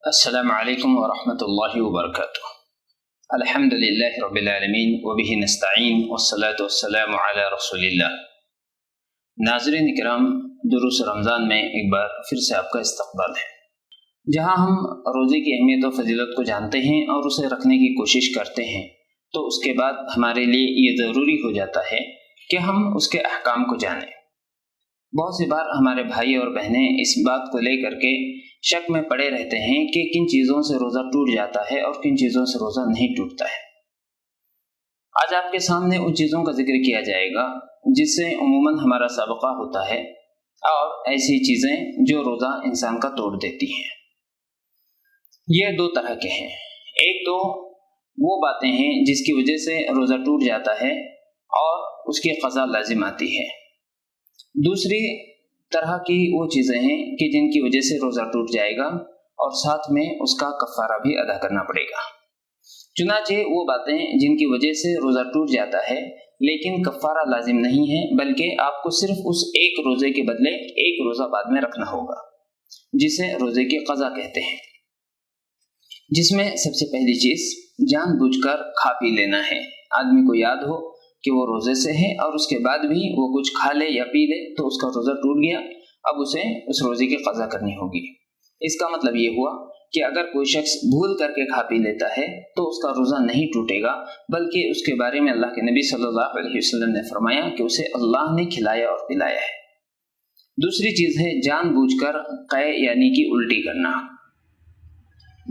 السلام علیکم ورحمۃ اللہ وبرکاتہ۔ الحمدللہ رب العالمین وبہ نستعین والصلاة والسلام علی رسول اللہ۔ ناظرین کرام، دروس رمضان میں ایک بار پھر سے آپ کا استقبال ہے، جہاں ہم روزے کی اہمیت و فضیلت کو جانتے ہیں اور اسے رکھنے کی کوشش کرتے ہیں، تو اس کے بعد ہمارے لیے یہ ضروری ہو جاتا ہے کہ ہم اس کے احکام کو جانیں۔ بہت سی بار ہمارے بھائی اور بہنیں اس بات کو لے کر کے شک میں پڑے رہتے ہیں کہ کن چیزوں سے روزہ ٹوٹ جاتا ہے اور کن چیزوں سے روزہ نہیں ٹوٹتا ہے۔ آج آپ کے سامنے ان چیزوں کا ذکر کیا جائے گا جس سے عموماً ہمارا سابقہ ہوتا ہے، اور ایسی چیزیں جو روزہ انسان کا توڑ دیتی ہیں۔ یہ دو طرح کے ہیں۔ ایک تو وہ باتیں ہیں جس کی وجہ سے روزہ ٹوٹ جاتا ہے اور اس کی قضا لازم آتی ہے۔ دوسری طرح کی وہ چیزیں ہیں کہ جن کی وجہ سے روزہ ٹوٹ جائے گا اور ساتھ میں اس کا کفارہ بھی ادا کرنا پڑے گا۔ چنانچہ وہ باتیں جن کی وجہ سے روزہ ٹوٹ جاتا ہے لیکن کفارہ لازم نہیں ہے، بلکہ آپ کو صرف اس ایک روزے کے بدلے ایک روزہ بعد میں رکھنا ہوگا، جسے روزے کی قضا کہتے ہیں۔ جس میں سب سے پہلی چیز جان بوجھ کر کھا پی لینا ہے۔ آدمی کو یاد ہو کہ وہ روزے سے ہے اور اس کے بعد بھی وہ کچھ کھا لے یا پی لے تو اس کا روزہ ٹوٹ گیا، اب اسے اس روزے کی قضا کرنی ہوگی۔ اس کا مطلب یہ ہوا کہ اگر کوئی شخص بھول کر کے کھا پی لیتا ہے تو اس کا روزہ نہیں ٹوٹے گا، بلکہ اس کے بارے میں اللہ کے نبی صلی اللہ علیہ وسلم نے فرمایا کہ اسے اللہ نے کھلایا اور پلایا ہے۔ دوسری چیز ہے جان بوجھ کر قے یعنی کہ الٹی کرنا۔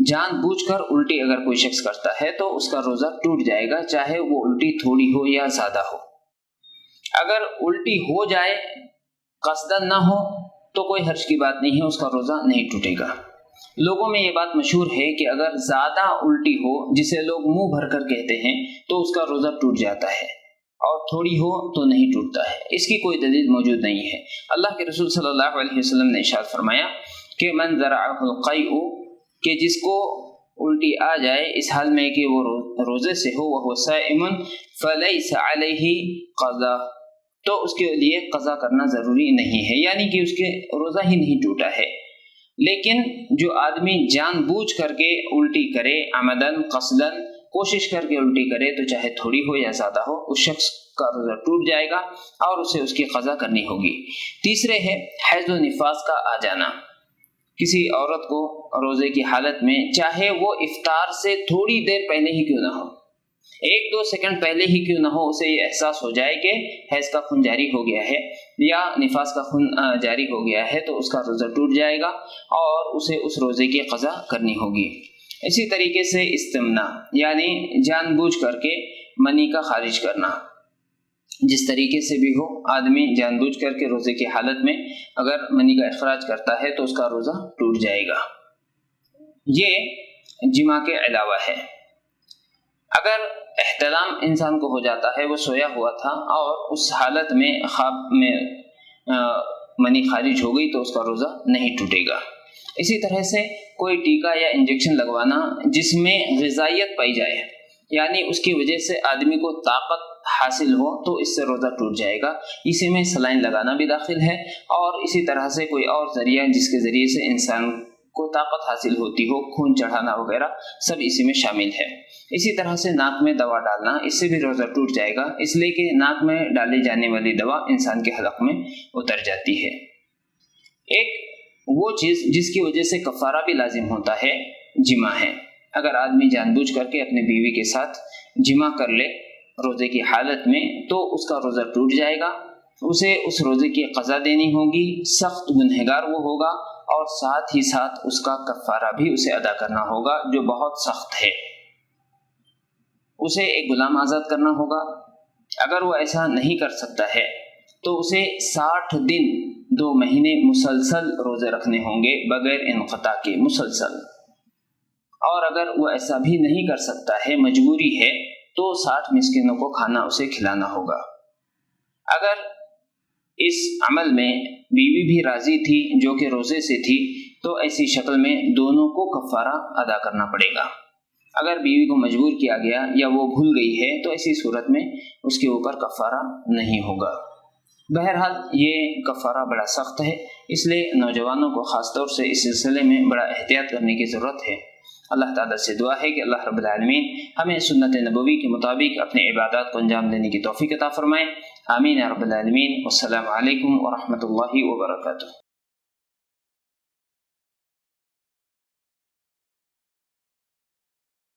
جان بوجھ کر الٹی اگر کوئی شخص کرتا ہے تو اس کا روزہ ٹوٹ جائے گا، چاہے وہ الٹی تھوڑی ہو یا زیادہ ہو۔ اگر الٹی ہو جائے قصدن نہ ہو تو کوئی حرج کی بات نہیں ہے، اس کا روزہ نہیں ٹوٹے گا۔ لوگوں میں یہ بات مشہور ہے کہ اگر زیادہ الٹی ہو، جسے لوگ منہ بھر کر کہتے ہیں، تو اس کا روزہ ٹوٹ جاتا ہے، اور تھوڑی ہو تو نہیں ٹوٹتا ہے۔ اس کی کوئی دلیل موجود نہیں ہے۔ اللہ کے رسول صلی اللہ علیہ وسلم نے ارشاد فرمایا کہ من ذرعہ القیء، کہ جس کو الٹی آ جائے اس حال میں کہ وہ روزے سے ہو، وہو صائم فلیس علیہ قضا، تو اس کے لیے قضا کرنا ضروری نہیں ہے، یعنی کہ اس کے روزہ ہی نہیں ٹوٹا ہے۔ لیکن جو آدمی جان بوجھ کر کے الٹی کرے، عمدن قصدن کوشش کر کے الٹی کرے، تو چاہے تھوڑی ہو یا زیادہ ہو، اس شخص کا روزہ ٹوٹ جائے گا اور اسے اس کی قضا کرنی ہوگی۔ تیسرے ہے حیض و نفاس کا آ جانا۔ کسی عورت کو روزے کی حالت میں، چاہے وہ افطار سے تھوڑی دیر پہلے ہی کیوں نہ ہو، 1-2 سیکنڈ پہلے ہی کیوں نہ ہو، اسے یہ احساس ہو جائے کہ حیض کا خون جاری ہو گیا ہے یا نفاس کا خون جاری ہو گیا ہے، تو اس کا روزہ ٹوٹ جائے گا اور اسے اس روزے کی قضا کرنی ہوگی۔ اسی طریقے سے استمنا، یعنی جان بوجھ کر کے منی کا خارج کرنا، جس طریقے سے بھی ہو آدمی جان بوجھ کر کے روزے کی حالت میں اگر منی کا اخراج کرتا ہے تو اس کا روزہ ٹوٹ جائے گا۔ یہ جماع کے علاوہ ہے۔ اگر احتلام انسان کو ہو جاتا ہے، وہ سویا ہوا تھا اور اس حالت میں خواب میں منی خارج ہو گئی، تو اس کا روزہ نہیں ٹوٹے گا۔ اسی طرح سے کوئی ٹیکا یا انجیکشن لگوانا جس میں غذائیت پائی جائے، یعنی اس کی وجہ سے آدمی کو طاقت حاصل ہو، تو اس سے روزہ ٹوٹ جائے گا۔ اسی میں سلائن لگانا بھی داخل ہے، اور اسی طرح سے کوئی اور ذریعہ جس کے ذریعے سے انسان کو طاقت حاصل ہوتی ہو، خون چڑھانا وغیرہ، سب اسی میں شامل ہے۔ اسی طرح سے ناک میں دوا ڈالنا، اس سے بھی روزہ ٹوٹ جائے گا، اس لیے کہ ناک میں ڈالی جانے والی دوا انسان کے حلق میں اتر جاتی ہے۔ ایک وہ چیز جس کی وجہ سے کفارہ بھی لازم ہوتا ہے، جماع ہے۔ اگر آدمی جان بوجھ کر کے اپنے بیوی کے ساتھ جماع کر لے روزے کی حالت میں، تو اس کا روزہ ٹوٹ جائے گا، اسے اس روزے کی قضا دینی ہوگی، سخت گنہگار وہ ہوگا، اور ساتھ ہی ساتھ اس کا کفارہ بھی اسے ادا کرنا ہوگا جو بہت سخت ہے۔ اسے ایک غلام آزاد کرنا ہوگا۔ اگر وہ ایسا نہیں کر سکتا ہے تو اسے 60 دن 2 مہینے مسلسل روزے رکھنے ہوں گے بغیر انقطاع کے، مسلسل۔ اور اگر وہ ایسا بھی نہیں کر سکتا ہے، مجبوری ہے، تو 60 مسکینوں کو کھانا اسے کھلانا ہوگا۔ اگر اس عمل میں بیوی بھی راضی تھی جو کہ روزے سے تھی، تو ایسی شکل میں دونوں کو کفارہ ادا کرنا پڑے گا۔ اگر بیوی کو مجبور کیا گیا یا وہ بھول گئی ہے تو ایسی صورت میں اس کے اوپر کفارہ نہیں ہوگا۔ بہرحال یہ کفارہ بڑا سخت ہے، اس لیے نوجوانوں کو خاص طور سے اس سلسلے میں بڑا احتیاط کرنے کی ضرورت ہے۔ اللہ تعالیٰ سے دعا ہے کہ اللہ رب العالمین ہمیں سنت نبوی کے مطابق اپنے عبادات کو انجام دینے کی توفیق عطا فرمائے۔ آمین یا رب العالمین۔ والسلام علیکم ورحمۃ اللہ وبرکاتہ۔